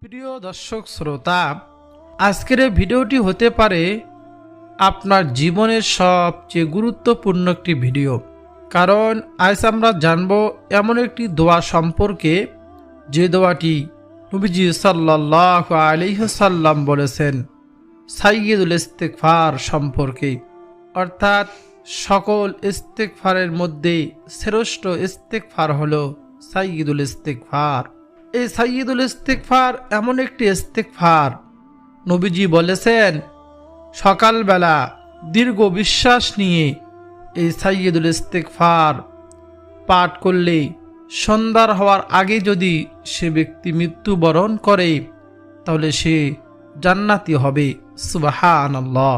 প্রিয় দর্শক শ্রোতা, আজকের এই ভিডিওটি হতে পারে আপনার জীবনের সবচেয়ে গুরুত্বপূর্ণ একটি ভিডিও। কারণ আজ আমরা জানব এমন একটি দোয়া সম্পর্কে যে দোয়াটি নবীজি সাল্লাল্লাহু আলাইহি ওয়াসাল্লাম বলেছেন সাইয়্যিদুল ইস্তিগফার সম্পর্কে, অর্থাৎ সকল ইস্তিগফারের মধ্যে শ্রেষ্ঠ ইস্তিগফার হলো সাইয়্যিদুল ইস্তিগফার। এই সাইয়্যিদুল ইস্তিগফার এমন একটি ইস্তিগফার, নবীজি বলেছেন সকালবেলা দীর্ঘ বিশ্বাস নিয়ে এই সাইয়্যিদুল ইস্তিগফার পাঠ করলে সন্ধ্যার হওয়ার আগে যদি সে ব্যক্তি মৃত্যুবরণ করে তাহলে সে জান্নাতি হবে। সুবহানাল্লাহ।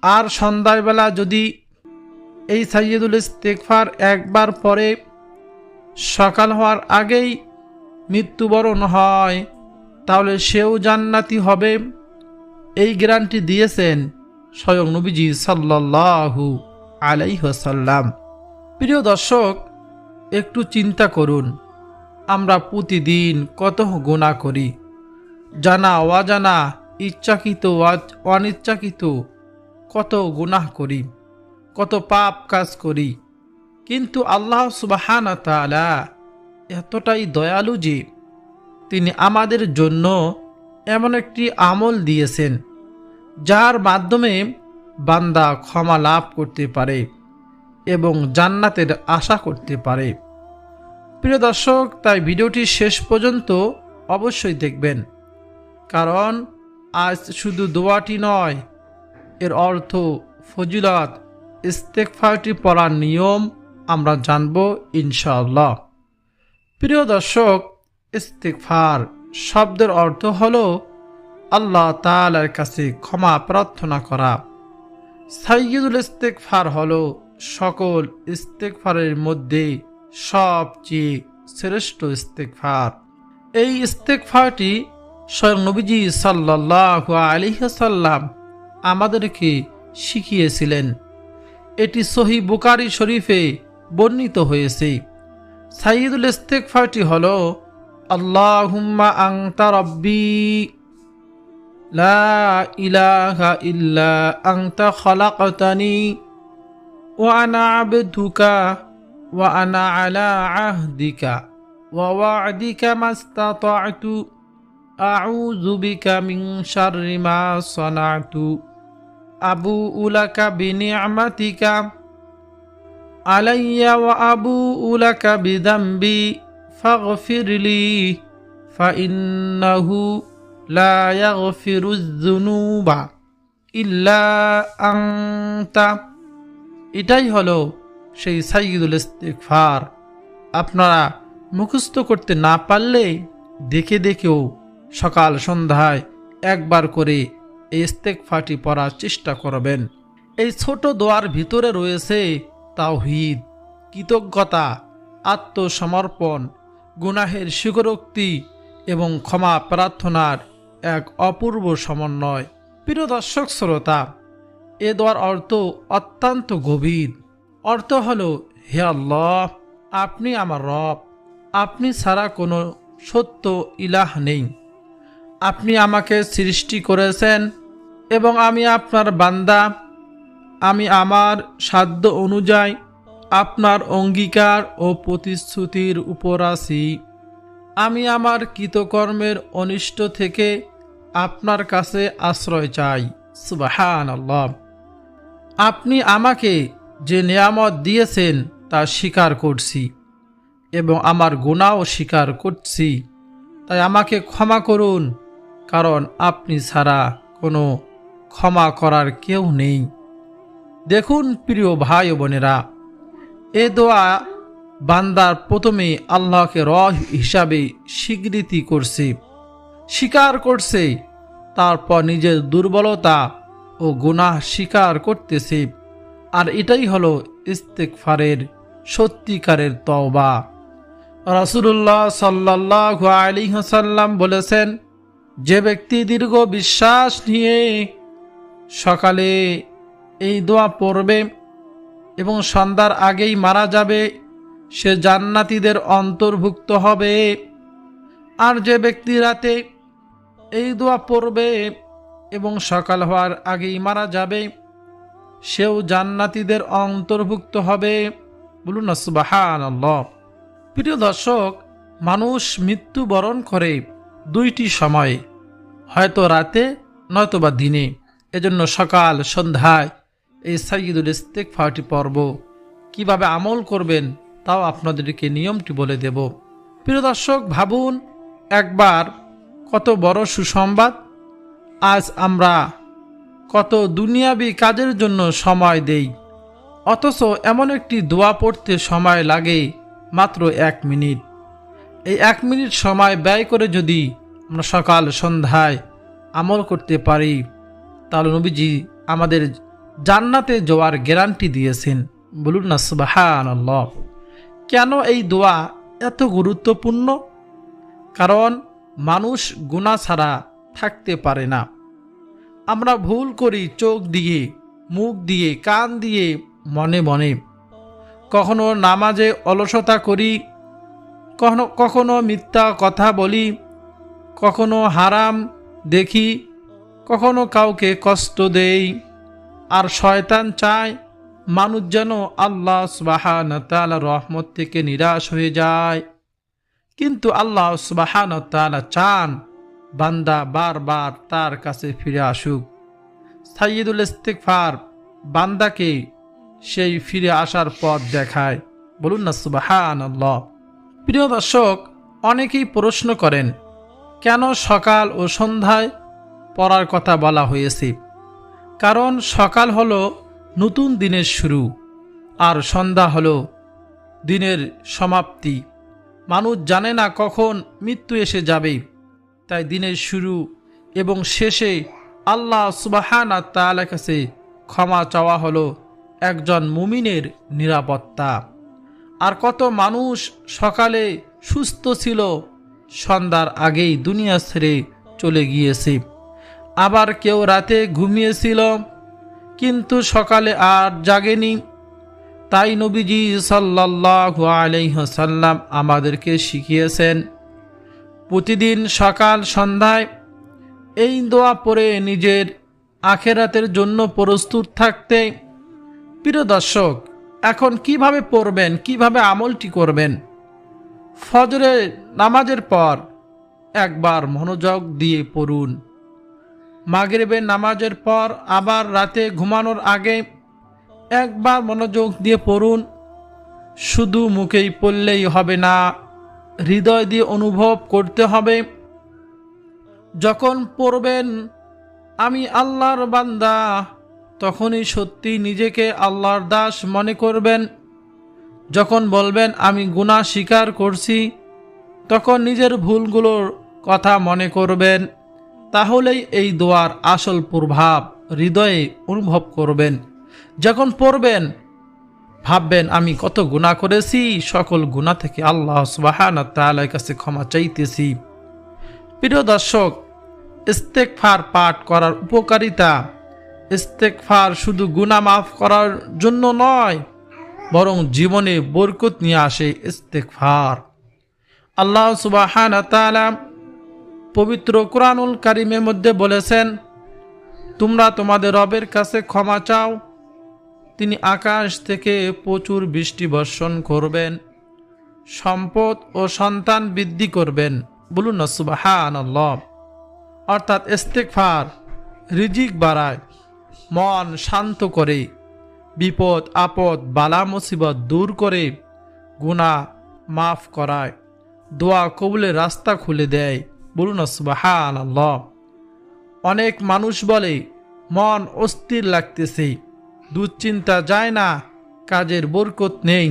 আর সন্ধ্যাবেলা যদি এই সাইয়্যিদুল ইস্তিগফার একবার পরে সকাল হওয়ার আগেই মৃত্যুবরণ হয় তাহলে সেও জান্নাতি হবে। এই গ্যারান্টি দিয়েছেন স্বয়ং নবীজি সাল্লাল্লাহু আলাইহি ওয়াসাল্লাম। প্রিয় দর্শক, একটু চিন্তা করুন, আমরা প্রতিদিন কত গুনাহ করি, জানা অজানা, ইচ্ছাকৃত অনিচ্ছাকৃত কত গুনাহ করি, কত পাপ কাজ করি। কিন্তু আল্লাহ সুবহানাহু ওয়া তাআলা এতটাই দয়ালু যে তিনি আমাদের জন্য এমন একটি আমল দিয়েছেন যার মাধ্যমে বান্দা ক্ষমা লাভ করতে পারে এবং জান্নাতের আশা করতে পারে। প্রিয় দর্শক, তাই ভিডিওটি শেষ পর্যন্ত অবশ্যই দেখবেন, কারণ আজ শুধু দোয়াটি নয়, এর অর্থ, ফজিলত, ইস্তেগফারটি পড়ার নিয়ম আমরা জানব ইনশাআল্লাহ। প্রিয় দর্শক, ইস্তিগফার শব্দের অর্থ হলো আল্লাহ তাআলার কাছে ক্ষমা প্রার্থনা করা। সাইয়্যিদুল ইস্তিগফার হলো সকল ইস্তিগফারের মধ্যে সবচেয়ে শ্রেষ্ঠ ইস্তিগফার। এই ইস্তিগফারটি স্বয়ং নবীজি সাল্লাল্লাহু আলাইহি ওয়াসাল্লাম আমাদেরকে শিখিয়েছিলেন। এটি সহিহ বুখারী শরীফে বর্ণিত হয়েছে। সাইয়্যিদুল ইস্তিগফারটি হলো আল্লাহুম্মা আনতা রাব্বি লা ইলাহা ইল্লা আনতা খালাকতানি ওয়া আনা আবদুকা ওয়া আনা আলা আহদিকা ওয়া ওয়া'দিকা মাস্তাতা'তু আউযু বিকা মিন শাররি মা সানা'তু আবু'উ লাকা বিনি'মাতিকা আলাইয়া ওয়া আবু'উ লাকা বিযামবি ফাগফিরলি ফাইন্নাহু লা ইয়াগফিরুয যুনুবা ইল্লা আনতা। এটাই হলো সেই সাইয়্যিদুল ইস্তিগফার। আপনারা মুখস্থ করতে না পারলে দেখে দেখেও সকাল সন্ধ্যায় একবার করে এই ইস্তিগফারটি পড়ার চেষ্টা করবেন। এই ছোট দোয়ার ভিতরে রয়েছে তাওহীদ, কৃতজ্ঞতা, আত্মসমর্পণ, গুনাহের স্বীকারোক্তি এবং ক্ষমা প্রার্থনার এক অপূর্ব সমন্বয়। প্রিয় দর্শক শ্রোতা, এ দোয়ার অর্থ অত্যন্ত গভীর। অর্থ হলো, হে আল্লাহ, আপনি আমার রব, আপনি ছাড়া কোনো সত্য ইলাহ নেই। আপনি আমাকে সৃষ্টি করেছেন এবং আমি আপনার বান্দা। আমি আমার সাধ্য অনুযায়ী আপনার অঙ্গীকার ও প্রতিশ্রুতির উপর আছি। আমি আমার কৃতকর্মের অনিষ্ট থেকে আপনার কাছে আশ্রয় চাই। সুবহানাল্লাহ। আপনি আমাকে যে নিয়ামত দিয়েছেন তা স্বীকার করছি এবং আমার গুনাহও স্বীকার করছি। তাই আমাকে ক্ষমা করুন, কারণ আপনি ছাড়া কোনো ক্ষমা করার কেউ নেই। দেখুন প্রিয় ভাই ও বোনেরা, এ দোয়া বান্দার প্রথমে আল্লাহকে রব হিসাবে স্বীকৃতি করছে, স্বীকার করছে, তারপর নিজের দুর্বলতা ও গুনাহ স্বীকার করতেছে। আর এটাই হলো ইস্তিগফারের সত্যিকারের তওবা। রাসূলুল্লাহ সাল্লাল্লাহু আলাইহি ওয়াসাল্লাম বলেছেন, যে ব্যক্তি দীর্ঘ বিশ্বাস নিয়ে সকালে এই দোয়া পড়বে এবং সন্ধ্যার আগেই মারা যাবে, সে জান্নাতীদের অন্তর্ভুক্ত হবে। আর যে ব্যক্তি রাতে এই দোয়া পড়বে এবং সকাল হওয়ার আগেই মারা যাবে, সেও জান্নাতীদের অন্তর্ভুক্ত হবে। বলুন না সুবহানাল্লাহ। প্রিয় দর্শক, মানুষ মৃত্যুবরণ করে দুইটি সময়ে, হয়তো রাতে নয়তোবা দিনে। এজন্য সকাল সন্ধ্যায় এই সাইয়্যিদুল ইস্তিগফারটি পড়ব। কিভাবে আমল করবেন তাও আপনাদেরকে নিয়মটি বলে দেব। প্রিয় দর্শক, ভাবুন একবার কত বড় সুসংবাদ। আজ আমরা কত দুনিয়াবি কাজের জন্য সময় দেই, অথচ এমন একটি দোয়া পড়তে সময় লাগে মাত্র 1 মিনিট। এই 1 মিনিট সময় ব্যয় করে যদি আমরা সকাল সন্ধ্যায় আমল করতে পারি, তাহলে নবীজি আমাদের জান্নাতে যাওয়ার গ্যারান্টি দিয়েছেন। বলুন না সুবহানাল্লাহ। কেন এই দোয়া এত গুরুত্বপূর্ণ? কারণ মানুষ গুনাহ ছাড়া থাকতে পারে না। আমরা ভুল করি চোখ দিয়ে, মুখ দিয়ে, কান দিয়ে, মনে মনে। কখনো নামাজে অলসতা করি, কখনো মিথ্যা কথা বলি, কখনো হারাম দেখি, কখনো কাউকে কষ্ট দেই। আর শয়তান চায় মানুষ যেন আল্লাহ সুবহানাহু ওয়া তাআলার রহমত থেকে নিরাশ হয়ে যায়। কিন্তু আল্লাহ সুবহানাহু ওয়া তাআলা চান বান্দা বারবার তার কাছে ফিরে আসুক। সাইয়্যিদুল ইস্তিগফার বান্দাকে সেই ফিরে আসার পথ দেখায়। বলুন না সুবহানাল্লাহ। প্রিয় দর্শক, অনেকেই প্রশ্ন করেন কেন সকাল ও সন্ধ্যায় পড়ার কথা বলা হয়েছে। কারণ সকাল হলো নতুন দিনের শুরু, আর সন্ধ্যা হলো দিনের সমাপ্তি। মানুষ জানে না কখন মৃত্যু এসে যাবে, তাই দিনের শুরু এবং শেষে আল্লাহ সুবহানাহু ওয়া তাআলার কাছে ক্ষমা চাওয়া হলো একজন মুমিনের নিরাপত্তা। আর কত মানুষ সকালে সুস্থ ছিল, সন্ধ্যার আগেই দুনিয়া ছেড়ে চলে গিয়েছে। আবার কেউ রাতে ঘুমিয়েছিল কিন্তু সকালে আর জাগেনি। তাই নবীজি সাল্লাল্লাহু আলাইহি ওয়াসাল্লাম আমাদেরকে শিখিয়েছেন প্রতিদিন সকাল সন্ধ্যায় এই দোয়া পড়ে নিজের আখিরাতের জন্য প্রস্তুত থাকতে। প্রিয় দর্শক, এখন কিভাবে পড়বেন, কিভাবে আমলটি করবেন? ফজরের নামাজের পর একবার মনোযোগ দিয়ে পড়ুন। মাগরিবের নামাজের পর আবার রাতে ঘুমানোর আগে একবার মনোযোগ দিয়ে পড়ুন। শুধু মুখেই পড়লেই হবে না, হৃদয় দিয়ে অনুভব করতে হবে। যখন পড়বেন আমি আল্লাহর বান্দা, তখনই সত্যি নিজেকে আল্লাহর দাস মনে করবেন। যখন বলবেন আমি গুনাহ স্বীকার করছি, তখন নিজের ভুলগুলোর কথা মনে করবেন। তাহলেই এই দোয়ার আসল প্রভাব হৃদয়ে অনুভব করবেন। যখন পড়বেন ভাববেন আমি কত গুনাহ করেছি, সকল গুনাহ থেকে আল্লাহ সুবহানাহু ওয়া তাআলার কাছে ক্ষমা চাইতেছি। প্রিয় দর্শক, ইস্তেগফার পাঠ করার উপকারিতা, ইস্তেগফার শুধু গুনাহ মাফ করার জন্য নয়, বরং জীবনে বরকত নিয়ে আসে ইস্তেগফার। আল্লাহ সুবহানাহু ওয়া তাআলা পবিত্র কুরআনুল কারীমের মধ্যে বলেছেন, তোমরা তোমাদের রবের কাছে ক্ষমা চাও, তিনি আকাশ থেকে প্রচুর বৃষ্টি বর্ষণ করবেন, সম্পদ ও সন্তান বৃদ্ধি করবেন। বলুন না সুবহানাল্লাহ। অর্থাৎ ইস্তেগফার রিজিক বাড়ায়, মন শান্ত করে, বিপদ আপদ বালা মুসিবত দূর করে, গুনাহ মাফ করায়, দোয়া কবুলের রাস্তা খুলে দেয়। বলুন না সুবহানাল্লাহ। অনেক মানুষ বলে মন অস্থির লাগতেছে, দুশ্চিন্তা যায় না, কাজের বরকত নেই,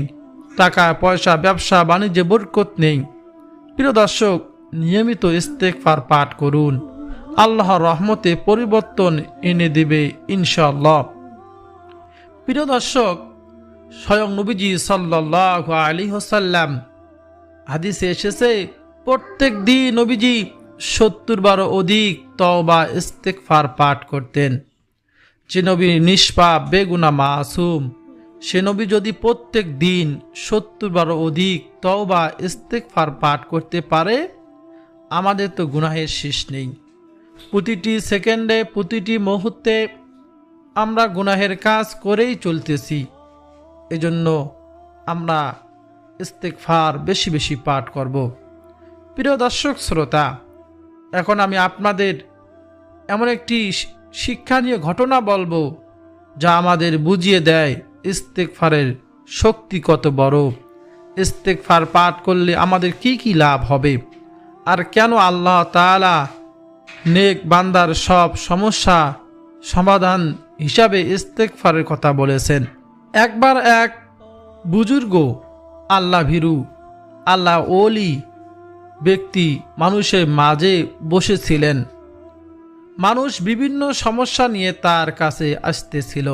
টাকা পয়সা ব্যবসা বাণিজ্যে বরকত নেই। প্রিয় দর্শক, নিয়মিত ইস্তেগফার পাঠ করুন, আল্লাহর রহমতে পরিবর্তন এনে দেবে ইনশাআল্লাহ। প্রিয় দর্শক, স্বয়ং নবীজি সাল্লাল্লাহু আলাইহি ওয়াসাল্লাম হাদিসে এসেছে প্রত্যেক দিন নবীজি 70 বার অধিক তওবা ইস্তেগফার পাঠ করতেন। যে নবী নিষ্পাপ বেগুনাহ মাসুম, সে নবী যদি প্রত্যেক দিন 70 বার অধিক তওবা ইস্তেগফার পাঠ করতে পারে, আমাদের তো গুনাহের শেষ নেই। প্রতিটি সেকেন্ডে প্রতিটি মুহূর্তে আমরা গুনাহের কাজ করেই চলতেছি। এজন্য আমরা ইস্তেগফার বেশি বেশি পাঠ করব। প্রিয় দর্শক শ্রোতা, এখন আমি আপনাদের এমন একটি শিক্ষণীয় ঘটনা বলবো যা আমাদের বুঝিয়ে দেয় ইস্তেগফারের শক্তি কত বড়, ইস্তেগফার পাঠ করলে আমাদের কি কি লাভ হবে, আর কেন আল্লাহ তাআলা নেক বান্দার সব সমস্যা সমাধান হিসাবে ইস্তেগফারের কথা বলেছেন। একবার এক বুজুর্গ আল্লাহ ভীরু আল্লাহ ওলি ব্যক্তি মানুষের মাঝে বসেছিলেন। মানুষ বিভিন্ন সমস্যা নিয়ে তার কাছে আসতেছিল।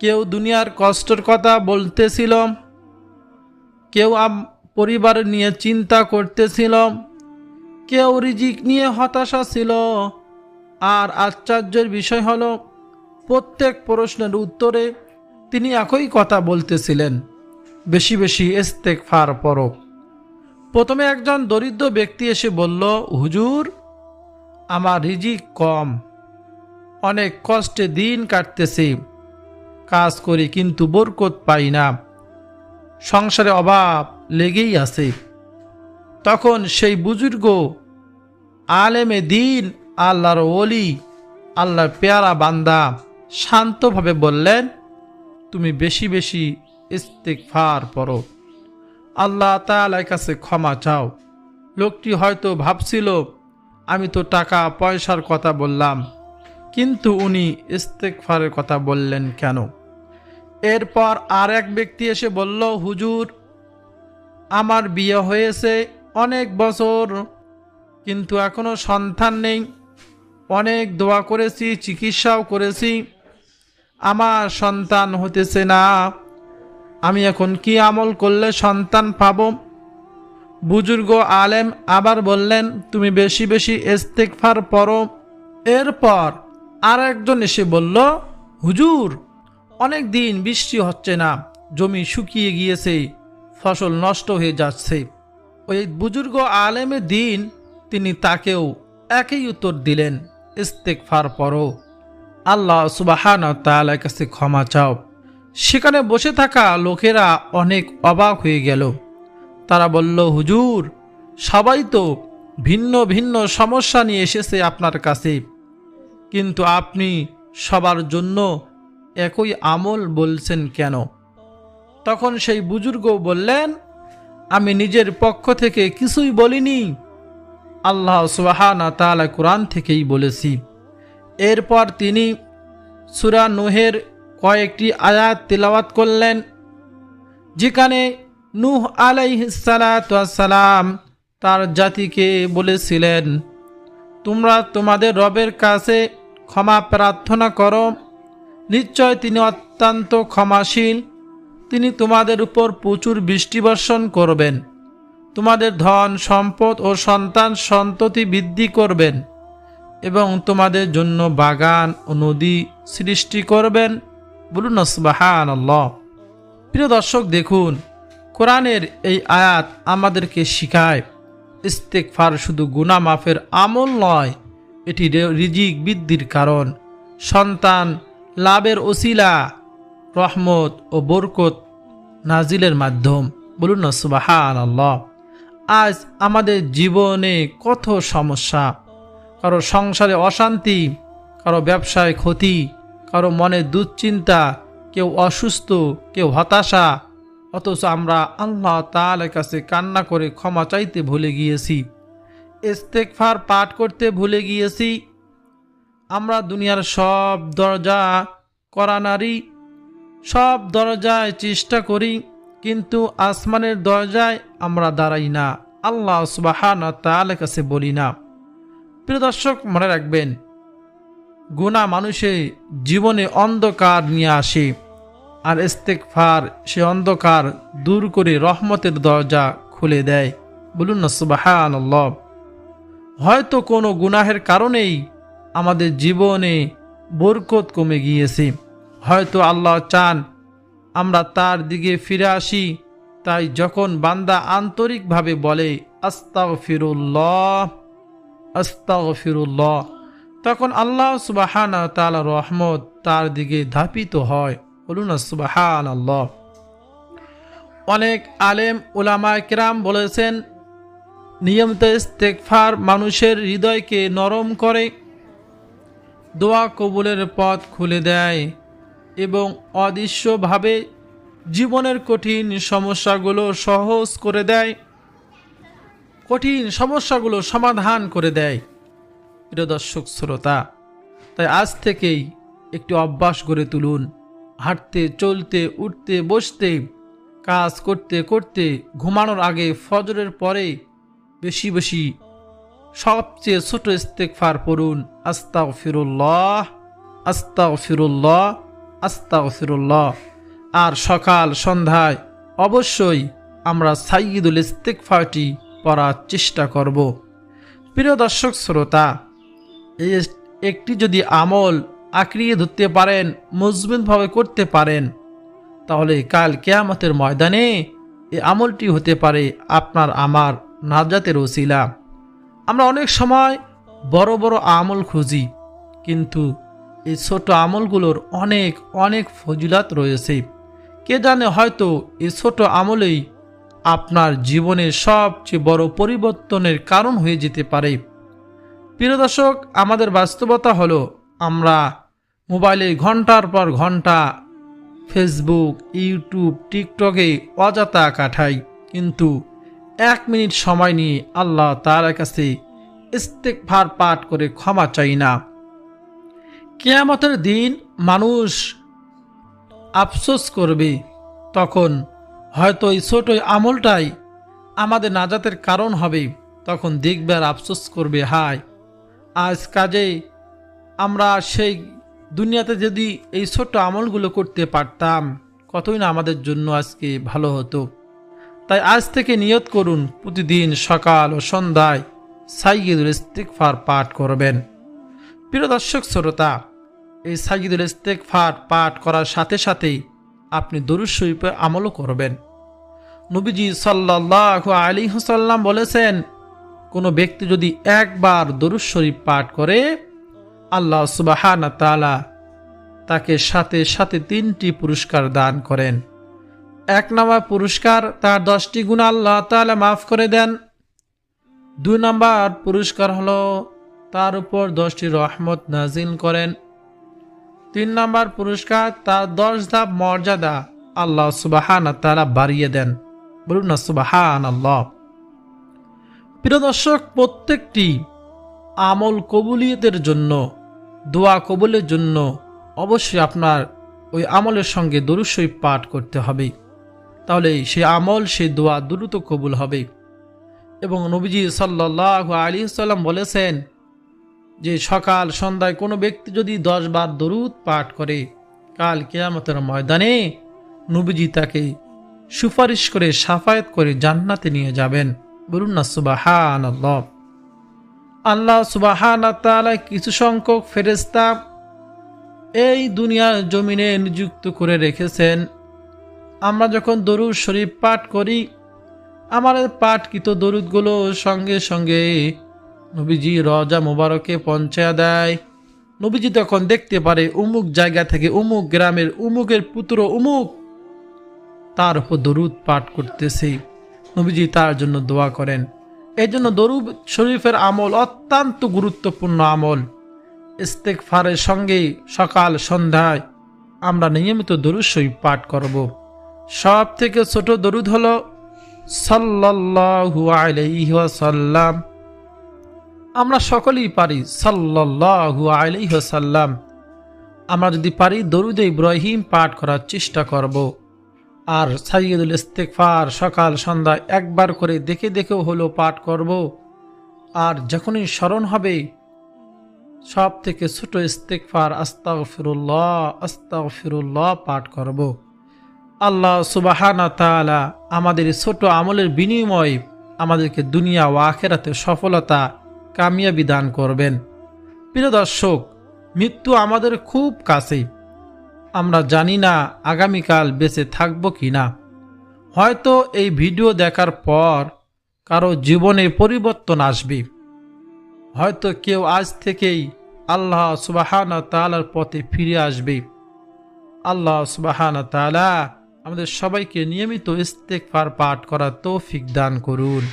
কেউ দুনিয়ার কষ্টের কথা বলতেছিল, কেউ পরিবার নিয়ে চিন্তা করতেছিল, কেউ রিজিক নিয়ে হতাশা ছিল। আর আশ্চর্যের বিষয় হলো, প্রত্যেক প্রশ্নের উত্তরে তিনি একই কথা বলতেছিলেন, বেশি বেশি ইস্তেগফার পড়ো। প্রথমে একজন দরিদ্র ব্যক্তি এসে বলল, হুজুর, আমার রিজিক কম, অনেক কষ্টে দিন কাটতেছে, কাজ করি কিন্তু বরকত পাই না, সংসারে অভাব লেগেই আছে। তখন সেই বুজুর্গ আলেমে দিন আল্লাহর ওলি আল্লাহর পেয়ারা বান্দা শান্তভাবে বললেন, তুমি বেশি বেশি ইস্তেগফার পড়ো, আল্লাহ তাআলার কাছে ক্ষমা চাও। লোকটি হয়তো ভাবছিল, আমি তো টাকা পয়সার কথা বললাম, কিন্তু উনি ইস্তেগফারের কথা বললেন কেন? এরপর আর এক ব্যক্তি এসে বলল, হুজুর, আমার বিয়ে হয়েছে অনেক বছর, কিন্তু এখনো সন্তান নেই, অনেক দোয়া করেছি, চিকিৎসাও করেছি, আমার সন্তান হতেছে না, আমি এখন কি আমল করলে সন্তান পাব? বুজুর্গ আলেম আবার বললেন, তুমি বেশি বেশি ইস্তেগফার পড়ো। এরপর আর একজন এসে বলল, হুজুর, অনেক দিন বৃষ্টি হচ্ছে না, জমি শুকিয়ে গিয়েছে, ফসল নষ্ট হয়ে যাচ্ছে। ওই বুজুর্গ আলেমে দিন তিনি তাকেও একই উত্তর দিলেন, ইস্তেগফার পড়ো, আল্লাহ সুবহানাহু ওয়া তাআলার কাছে ক্ষমা চাও। সেখানে বসে থাকা লোকেরা অনেক অবাক হয়ে গেল। তারা বলল, হুজুর, সবাই তো ভিন্ন ভিন্ন সমস্যা নিয়ে এসেছে আপনার কাছে, কিন্তু আপনি সবার জন্য একই আমল বলছেন কেন? তখন সেই বুজুর্গ বললেন, আমি নিজের পক্ষ থেকে কিছুই বলিনি, আল্লাহ সুবহানাহু ওয়া তাআলা কুরআন থেকেই বলেছি। এরপর তিনি সূরা নূহের কয়েকটি আয়াত তিলাওয়াত করলেন, যেখানে নূহ আলাইহিস সালাতু ওয়াস সালাম তার জাতিকে বলেছিলেন, তোমরা তোমাদের রবের কাছে ক্ষমা প্রার্থনা করো, নিশ্চয় তিনি অত্যন্ত ক্ষমাশীল, তিনি তোমাদের উপর প্রচুর বৃষ্টি বর্ষণ করবেন, তোমাদের ধন সম্পদ ও সন্তান সন্ততি বৃদ্ধি করবেন, এবং তোমাদের জন্য বাগান ও নদী সৃষ্টি করবেন। বলুন সুবহানাল্লাহ। প্রিয় দর্শক, দেখুন, কোরআনের এই আয়াত আমাদেরকে শিখায়, ইস্তেগফার শুধু গুনাহ মাফের আমল নয়, এটি রিজিক বৃদ্ধির কারণ, সন্তান লাভের ওসিলা, রহমত ও বরকত নাজিলের মাধ্যম। বলুন না সুবহানাল্লাহ। আজ আমাদের জীবনে কত সমস্যা, কারো সংসারে অশান্তি, কারো ব্যবসায় ক্ষতি, কারো মনে দুশ্চিন্তা, কেউ অসুস্থ, কেউ হতাশা, অথচ আমরা আল্লাহ তাআলার কাছে কান্না করে ক্ষমা চাইতে ভুলে গিয়েছি, ইস্তেগফার পাঠ করতে ভুলে গিয়েছি। আমরা দুনিয়ার সব দরজা করা নারী, সব দরজায় চেষ্টা করি, কিন্তু আসমানের দরজায় আমরা দাঁড়াই না, আল্লাহ সুবহানাহু ওয়া তাআলার কাছে বলি না। প্রিয় দর্শক, মনে রাখবেন, গুনাহ মানুষের জীবনে অন্ধকার নিয়ে আসে, আর ইস্তেগফার সে অন্ধকার দূর করে রহমতের দরজা খুলে দেয়। বলুন না সুবহানাল্লাহ। হয়তো কোনো গুনাহের কারণেই আমাদের জীবনে বরকত কমে গিয়েছে, হয়তো আল্লাহ চান আমরা তার দিকে ফিরে আসি। তাই যখন বান্দা আন্তরিকভাবে বলে আস্তাগফিরুল্লাহ, আস্তাগফিরুল্লাহ, তখন আল্লাহ সুবহানাহু ওয়া তাআলার রহমত তার দিকে ধাপিত হয়। বলুন না সুবহানাল্লাহ। অনেক আলেম উলামায়ে কেরাম বলেছেন, নিয়মিত ইস্তেগফার মানুষের হৃদয়কে নরম করে, দোয়া কবুলের পথ খুলে দেয় এবং অদৃশ্যভাবে জীবনের কঠিন সমস্যাগুলো সহজ করে দেয়, কঠিন সমস্যাগুলো সমাধান করে দেয়। প্রিয় দর্শক শ্রোতা, তাই আজ থেকেই একটি অভ্যাস গড়ে তুলুন। হাঁটতে, চলতে, উঠতে, বসতে, কাজ করতে করতে, ঘুমানোর আগে, ফজরের পরে বেশি বেশি সবচেয়ে ছোট ইস্তেগফার পড়ুন, আস্তাগফিরুল্লাহ, আস্তাগফিরুল্লাহ, আস্তাগফিরুল্লাহ। আর সকাল সন্ধ্যায় অবশ্যই আমরা সাইয়্যিদুল ইস্তেগফারটি পড়ার চেষ্টা করব। প্রিয় দর্শক শ্রোতা, এই একটি যদি আমল আঁকড়িয়ে ধরতে পারেন, মজবুতভাবে করতে পারেন, তাহলে কাল কিয়ামতের ময়দানে এই আমলটি হতে পারে আপনার আমার নাজাতের ওসিলা। আমরা অনেক সময় বড় বড় আমল খুঁজি, কিন্তু এই ছোট আমলগুলোর অনেক অনেক ফজিলত রয়েছে। কে জানে, হয়তো এই ছোট আমলেই আপনার জীবনের সবচেয়ে বড় পরিবর্তনের কারণ হয়ে যেতে পারে। প্রিয় দর্শক, আমাদের বাস্তবতা হলো আমরা মোবাইলে ঘন্টার পর ঘন্টা ফেসবুক, ইউটিউব, টিকটকে অযথা কাটাই, কিন্তু 1 মিনিট সময় নিয়ে আল্লাহ তাআলার কাছে ইস্তেগফার পাঠ করে ক্ষমা চাই না। কিয়ামতের দিন মানুষ আফসোস করবে, তখন হয়তো এই ছোট আমলটাই আমাদের নাজাতের কারণ হবে। তখন দেখবে আর আফসোস করবে, হায় আজ কাজে আমরা সেই দুনিয়াতে যদি এই ছোট্ট আমলগুলো করতে পারতাম, কতই না আমাদের জন্য আজকে ভালো হতো। তাই আজ থেকে নিয়ত করুন, প্রতিদিন সকাল ও সন্ধ্যায় সাইয়্যিদুল ইস্তেগফার পাঠ করবেন। প্রিয় দর্শক শ্রোতা, এই সাইয়্যিদুল ইস্তেগফার পাঠ করার সাথে সাথেই আপনি দরুদ শরীফে আমলও করবেন। নবীজি সাল্লাল্লাহু আলাইহি ওয়াসাল্লাম বলেছেন, কোনো ব্যক্তি যদি একবার দরুদ শরীফ পাঠ করে, আল্লাহ সুবহানাহু ওয়া তাআলা তাকে সাথে সাথে 3টি পুরস্কার দান করেন। 1 নম্বর পুরস্কার, তার 10টি গুনাহ আল্লাহ তাআলা মাফ করে দেন। 2 নম্বর পুরস্কার হলো তার উপর 10টি রহমত নাজিল করেন। 3 নম্বর পুরস্কার, তার 10 ধাপ মর্যাদা আল্লাহ সুবহানাহু ওয়া তাআলা বাড়িয়ে দেন। বলুন না সুবহানাল্লাহ। প্রিয় দর্শক, প্রত্যেকটি আমল কবুলিয়তের জন্য, দোয়া কবুলের জন্য অবশ্যই আপনার ওই আমলের সঙ্গে দরুদ শরীফ পাঠ করতে হবে, তাহলে সেই আমল, সেই দোয়া দ্রুত কবুল হবে। এবং নবীজি সাল্লাল্লাহু আলাইহি ওয়াসাল্লাম বলেছেন যে সকাল সন্ধ্যায় কোনো ব্যক্তি যদি 10 বার দরুদ পাঠ করে, কাল কিয়ামতের ময়দানে নবীজি তাকে সুপারিশ করে, শাফায়াত করে জান্নাতে নিয়ে যাবেন। বলুন না সুবহানাল্লাহ। আল্লাহ সুবহানাহু ওয়া তাআলা কিছু সংখ্যক ফেরেশতা এই দুনিয়ার জমিনে নিযুক্ত করে রেখেছেন। আমরা যখন দরুদ শরীফ পাঠ করি, আমাদের পাঠকৃত দরুদগুলো সঙ্গে সঙ্গে নবীজি রওজা মোবারকে পৌঁছে দেয়। নবীজি তখন দেখতে পারে উমুক জায়গা থেকে, উমুক গ্রামের উমুকের পুত্র উমুক তার উপর দরুদ পাঠ করতেছে। নবীজি তার জন্য দোয়া করেন। এই জন্য দরুদ শরীফের আমল অত্যন্ত গুরুত্বপূর্ণ আমল। ইস্তেগফারের সঙ্গে সকাল সন্ধ্যায় আমরা নিয়মিত দরুদ শরীফ পাঠ করব। সব থেকে ছোট দরুদ হলো সাল্লাল্লাহু আলাইহি ওয়াসাল্লাম। আমরা সকলেই পারি সাল্লাল্লাহু আলাইহি ওয়াসাল্লাম। আমরা যদি পারি দরুদ ইব্রাহিম পাঠ করার চেষ্টা করব। আর সাইয়্যিদুল ইস্তেগফার সকাল সন্ধ্যায় একবার করে দেখে দেখেও হলো পাঠ করব। আর যখনই স্মরণ হবে, সব থেকে ছোট ইস্তেগফার আস্তাগফিরুল্লাহ, আস্তাগফিরুল্লাহ পাঠ করব। আল্লাহ সুবহানাহু ওয়া তাআলা আমাদের ছোট আমলের বিনিময়ে আমাদেরকে দুনিয়া ও আখিরাতে সফলতা, কামিয়াবি দান করবেন। প্রিয় দর্শক, মৃত্যু আমাদের খুব কাছে। আমরা জানি না আগামীকাল বেঁচে থাকব কি না। হয়তো এই ভিডিও দেখার পর কারো জীবনে পরিবর্তন আসবে, হয়তো কেউ আজ থেকেই আল্লাহ সুবহানাহু ওয়া তাআলার পথে ফিরে আসবে। আল্লাহ সুবহানাহু ওয়া তাআলা আমাদের সবাইকে নিয়মিত ইস্তেগফার পাঠ করার তৌফিক দান করুন।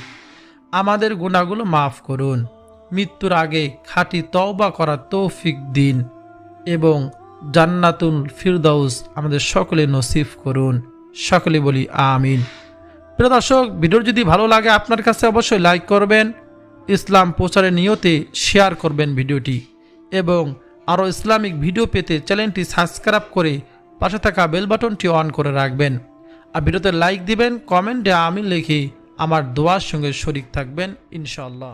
আমাদের গুনাহগুলো মাফ করুন। মৃত্যুর আগে খাঁটি তওবা করার তৌফিক দিন এবং জান্নাতুল ফিরদাউস আমাদের সকলে নসিব করুন। সকলে বলি আমিন। প্রিয় দর্শক, ভিডিও যদি ভালো লাগে আপনার কাছে অবশ্যই লাইক করবেন, ইসলাম প্রচারের নিয়তে শেয়ার করবেন ভিডিওটি, এবং আরও ইসলামিক ভিডিও পেতে চ্যানেলটি সাবস্ক্রাইব করে পাশে থাকা বেল বাটনটি অন করে রাখবেন। আর ভিডিওতে লাইক দিবেন, কমেন্টে আমিন লিখে আমার দোয়ার সঙ্গে শরীক থাকবেন ইনশাআল্লাহ।